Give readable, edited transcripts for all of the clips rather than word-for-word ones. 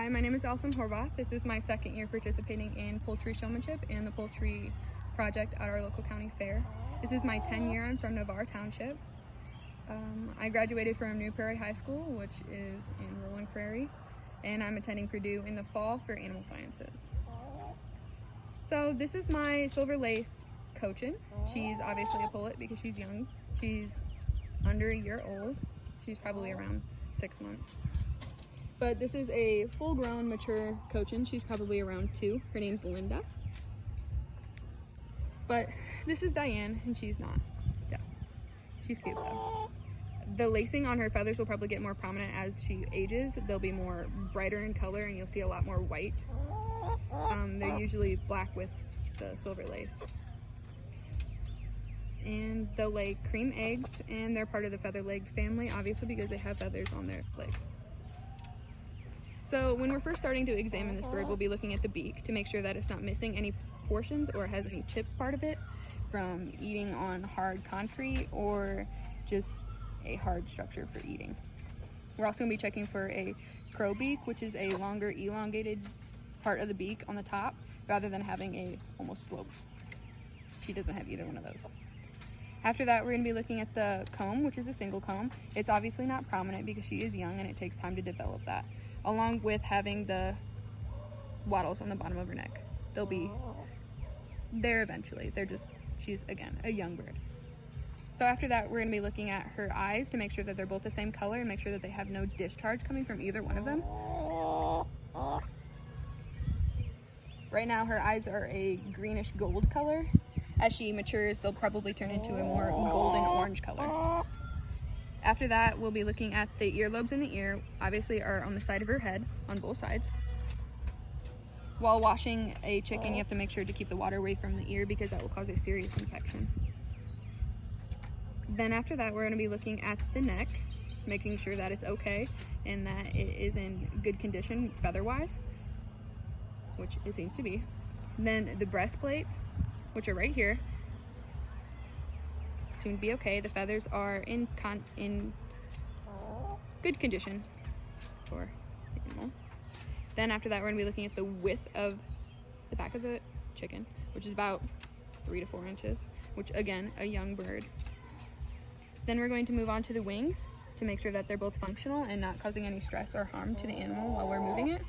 my name is Alison Horvath. This is my second year participating in Poultry Showmanship and the Poultry project at our local county fair. This is my 10th year. I'm from Navarre Township. I graduated from New Prairie High School, which is in Rolling Prairie, and I'm attending Purdue in the fall for animal sciences. So this is my silver laced cochin. She's obviously a pullet because she's young. She's under a year old. She's probably around 6 months. But this is a full-grown, mature cochin. She's probably around 2. Her name's Linda. But this is Diane, and she's not. Yeah, she's cute though. The lacing on her feathers will probably get more prominent as she ages. They'll be more brighter in color, and you'll see a lot more white. They're usually black with the silver lace. And they'll lay cream eggs, and they're part of the feather-legged family, obviously, because they have feathers on their legs. So when we're first starting to examine this bird, we'll be looking at the beak to make sure that it's not missing any portions or has any chips part of it from eating on hard concrete or just a hard structure for eating. We're also going to be checking for a crow beak, which is a longer elongated part of the beak on the top rather than having a almost slope. She doesn't have either one of those. After that, we're going to be looking at the comb, which is a single comb. It's obviously not prominent because she is young and it takes time to develop that, along with having the wattles on the bottom of her neck. They'll be there eventually. She's again a young bird. So after that, we're going to be looking at her eyes to make sure that they're both the same color and make sure that they have no discharge coming from either one of them. Right now, her eyes are a greenish gold color. As she matures, they'll probably turn into a more golden orange color. After that, we'll be looking at the earlobes in the ear, obviously are on the side of her head, on both sides. While washing a chicken, you have to make sure to keep the water away from the ear because that will cause a serious infection. Then after that, we're going to be looking at the neck, making sure that it's okay and that it is in good condition feather-wise, which it seems to be. Then the breastplates, which are right here, seem to be okay. The feathers are in good condition for the animal. Then after that, we're going to be looking at the width of the back of the chicken, which is about 3 to 4 inches, which again, a young bird. Then we're going to move on to the wings to make sure that they're both functional and not causing any stress or harm to the animal while we're moving it.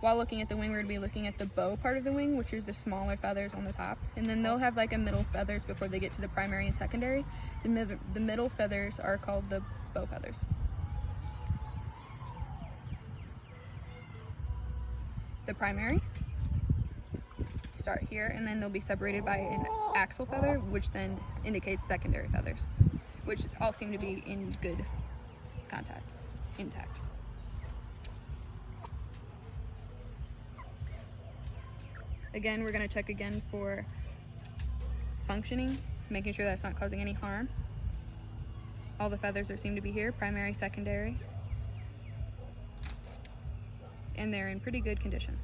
While looking at the wing, we're going to be looking at the bow part of the wing, which is the smaller feathers on the top. And then they'll have like a middle feathers before they get to the primary and secondary. The middle feathers are called the bow feathers. The primary start here, and then they'll be separated by an axle feather, which then indicates secondary feathers, which all seem to be in good intact. Again, we're going to check again for functioning, making sure that's not causing any harm. All the feathers seem to be here, primary, secondary, and they're in pretty good condition.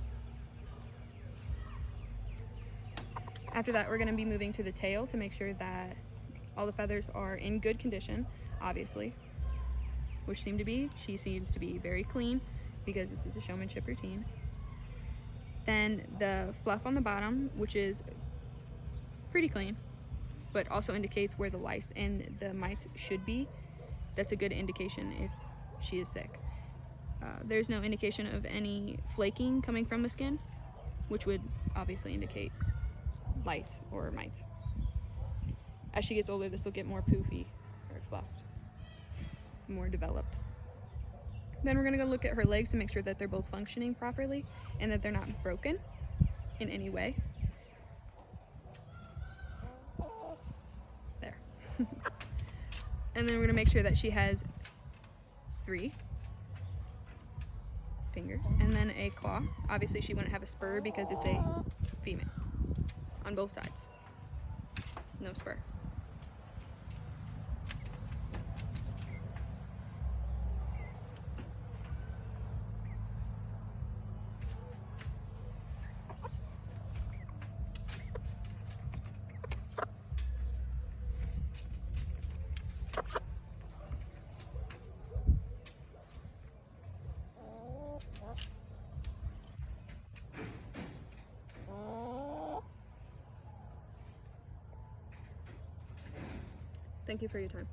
After that, we're going to be moving to the tail to make sure that all the feathers are in good condition, obviously, which seem to be. She seems to be very clean because this is a showmanship routine. Then the fluff on the bottom, which is pretty clean, but also indicates where the lice and the mites should be. That's a good indication if she is sick. There's no indication of any flaking coming from the skin, which would obviously indicate lice or mites. As she gets older, this will get more poofy or fluffed, more developed. Then we're going to go look at her legs to make sure that they're both functioning properly and that they're not broken in any way. There. And then we're going to make sure that she has 3 fingers and then a claw. Obviously she wouldn't have a spur because it's a female on both sides. No spur. Thank you for your time.